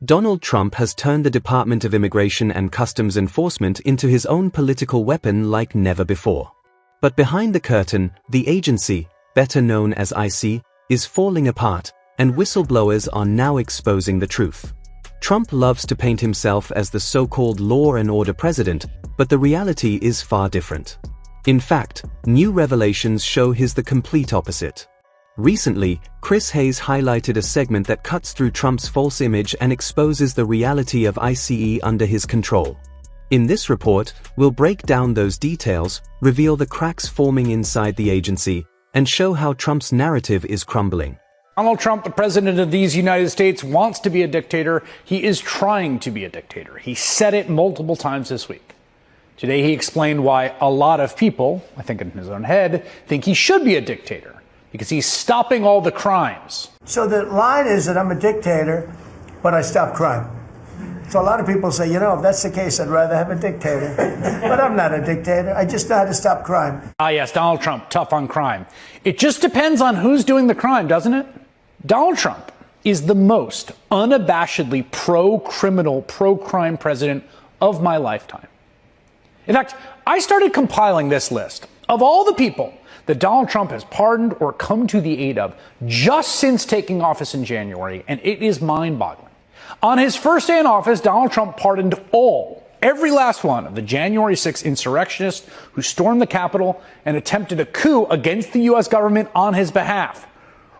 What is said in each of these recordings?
Donald Trump has turned the Department of Immigration and Customs Enforcement into his own political weapon like never before. But behind the curtain, the agency, better known as ICE, is falling apart, and whistleblowers are now exposing the truth. Trump loves to paint himself as the so-called law and order president, but the reality is far different. In fact, new revelations show he's the complete opposite. Recently, Chris Hayes highlighted a segment that cuts through Trump's false image and exposes the reality of ICE under his control. In this report, we'll break down those details, reveal the cracks forming inside the agency, and show how Trump's narrative is crumbling. Donald Trump, the president of these United States, wants to be a dictator. He is trying to be a dictator. He said it multiple times this week. Today, he explained why a lot of people, I think in his own head, think he should be a dictator because he's stopping all the crimes. So the line is that I'm a dictator, but I stop crime. So a lot of people say, if that's the case, I'd rather have a dictator. But I'm not a dictator. I just know how to stop crime. Ah, yes, Donald Trump, tough on crime. It just depends on who's doing the crime, doesn't it? Donald Trump is the most unabashedly pro-criminal, pro-crime president of my lifetime. In fact, I started compiling this list of all the people that Donald Trump has pardoned or come to the aid of just since taking office in January, and it is mind-boggling. On his first day in office, Donald Trump pardoned every last one of the January 6th insurrectionists who stormed the Capitol and attempted a coup against the U.S. government on his behalf.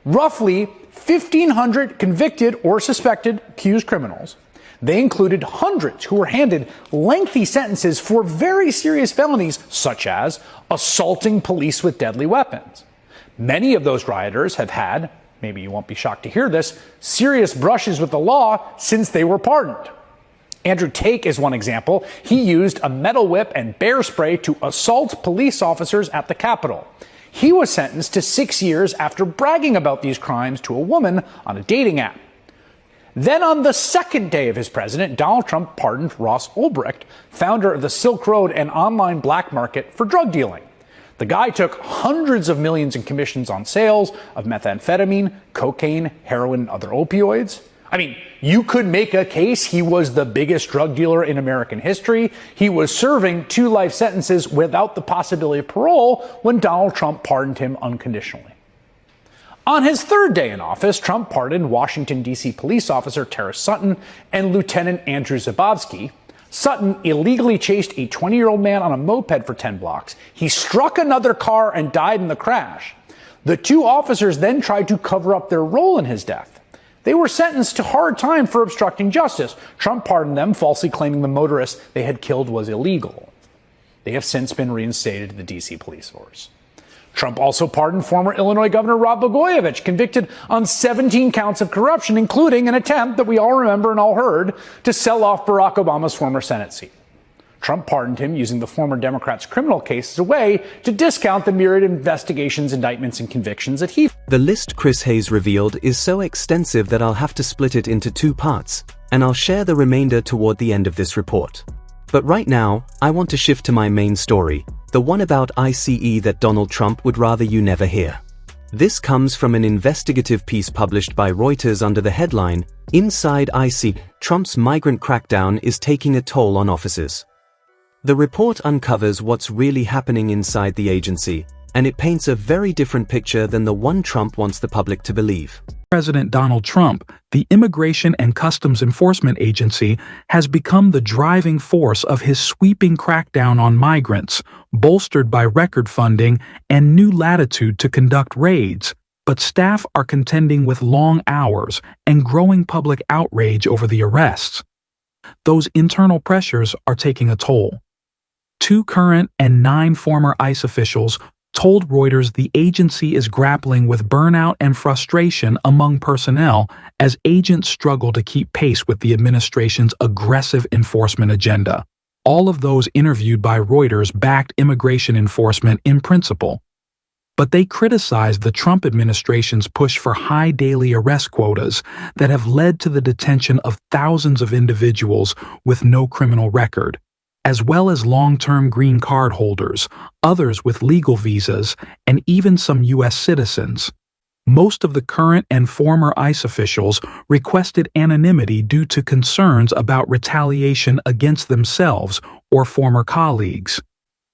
Roughly 1,500 convicted or suspected accused criminals. They included hundreds who were handed lengthy sentences for very serious felonies, such as assaulting police with deadly weapons. Many of those rioters have had, maybe you won't be shocked to hear this, serious brushes with the law since they were pardoned. Andrew Tate is one example. He used a metal whip and bear spray to assault police officers at the Capitol. He was sentenced to 6 years after bragging about these crimes to a woman on a dating app. Then on the second day of his presidency, Donald Trump pardoned Ross Ulbricht, founder of the Silk Road and online black market for drug dealing. The guy took hundreds of millions in commissions on sales of methamphetamine, cocaine, heroin, and other opioids. I mean, you could make a case he was the biggest drug dealer in American history. He was serving 2 life sentences without the possibility of parole when Donald Trump pardoned him unconditionally. On his third day in office, Trump pardoned Washington, D.C. police officer Tara Sutton and Lieutenant Andrew Zabowski. Sutton illegally chased a 20-year-old man on a moped for 10 blocks. He struck another car and died in the crash. The 2 officers then tried to cover up their role in his death. They were sentenced to hard time for obstructing justice. Trump pardoned them, falsely claiming the motorist they had killed was illegal. They have since been reinstated to the D.C. police force. Trump also pardoned former Illinois Governor Rod Blagojevich, convicted on 17 counts of corruption, including an attempt that we all remember and all heard to sell off Barack Obama's former Senate seat. Trump pardoned him using the former Democrat's criminal case as a way to discount the myriad investigations, indictments, and convictions that he... The list Chris Hayes revealed is so extensive that I'll have to split it into 2 parts, and I'll share the remainder toward the end of this report. But right now, I want to shift to my main story, the one about ICE that Donald Trump would rather you never hear. This comes from an investigative piece published by Reuters under the headline, "Inside ICE, Trump's migrant crackdown is taking a toll on officers." The report uncovers what's really happening inside the agency, and it paints a very different picture than the one Trump wants the public to believe. President Donald Trump, the Immigration and Customs Enforcement Agency has become the driving force of his sweeping crackdown on migrants, bolstered by record funding and new latitude to conduct raids. But staff are contending with long hours and growing public outrage over the arrests. Those internal pressures are taking a toll. 2 current and 9 former ICE officials told Reuters the agency is grappling with burnout and frustration among personnel as agents struggle to keep pace with the administration's aggressive enforcement agenda. All of those interviewed by Reuters backed immigration enforcement in principle, but they criticized the Trump administration's push for high daily arrest quotas that have led to the detention of thousands of individuals with no criminal record, as well as long-term green card holders, others with legal visas, and even some U.S. citizens. Most of the current and former ICE officials requested anonymity due to concerns about retaliation against themselves or former colleagues.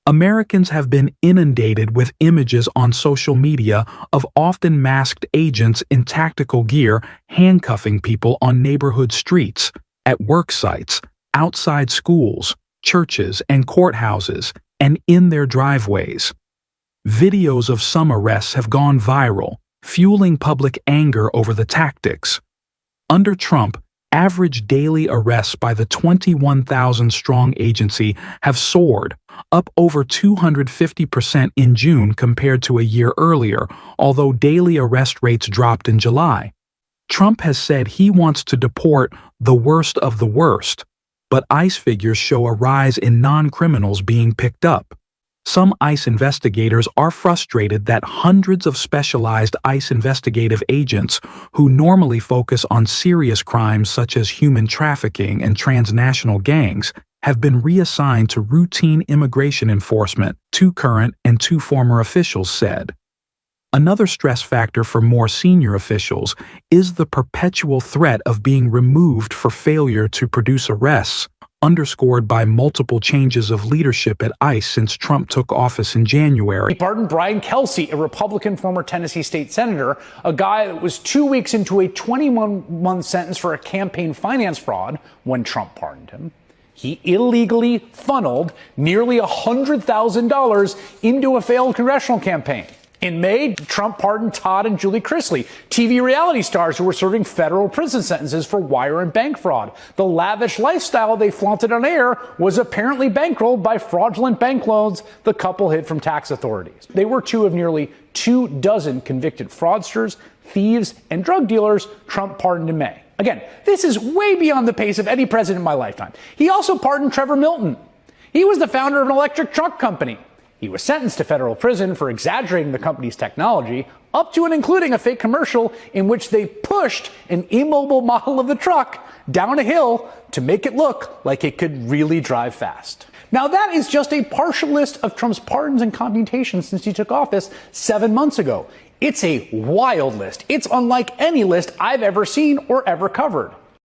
Americans have been inundated with images on social media of often masked agents in tactical gear handcuffing people on neighborhood streets, at work sites, outside schools, churches, and courthouses, and in their driveways. Videos of some arrests have gone viral, fueling public anger over the tactics. Under Trump, average daily arrests by the 21,000-strong agency have soared, up over 250% in June compared to a year earlier, although daily arrest rates dropped in July. Trump has said he wants to deport the worst of the worst, but ICE figures show a rise in non-criminals being picked up. Some ICE investigators are frustrated that hundreds of specialized ICE investigative agents who normally focus on serious crimes such as human trafficking and transnational gangs have been reassigned to routine immigration enforcement, 2 current and 2 former officials said. Another stress factor for more senior officials is the perpetual threat of being removed for failure to produce arrests, underscored by multiple changes of leadership at ICE since Trump took office in January. He pardoned Brian Kelsey, a Republican former Tennessee state senator, a guy that was 2 weeks into a 21-month sentence for a campaign finance fraud when Trump pardoned him. He illegally funneled nearly $100,000 into a failed congressional campaign. In May, Trump pardoned Todd and Julie Chrisley, TV reality stars who were serving federal prison sentences for wire and bank fraud. The lavish lifestyle they flaunted on air was apparently bankrolled by fraudulent bank loans the couple hid from tax authorities. They were 2 of nearly 24 convicted fraudsters, thieves, and drug dealers Trump pardoned in May. Again, this is way beyond the pace of any president in my lifetime. He also pardoned Trevor Milton. He was the founder of an electric truck company. He was sentenced to federal prison for exaggerating the company's technology, up to and including a fake commercial in which they pushed an immobile model of the truck down a hill to make it look like it could really drive fast. Now, that is just a partial list of Trump's pardons and commutations since he took office 7 months ago. It's a wild list. It's unlike any list I've ever seen or ever covered.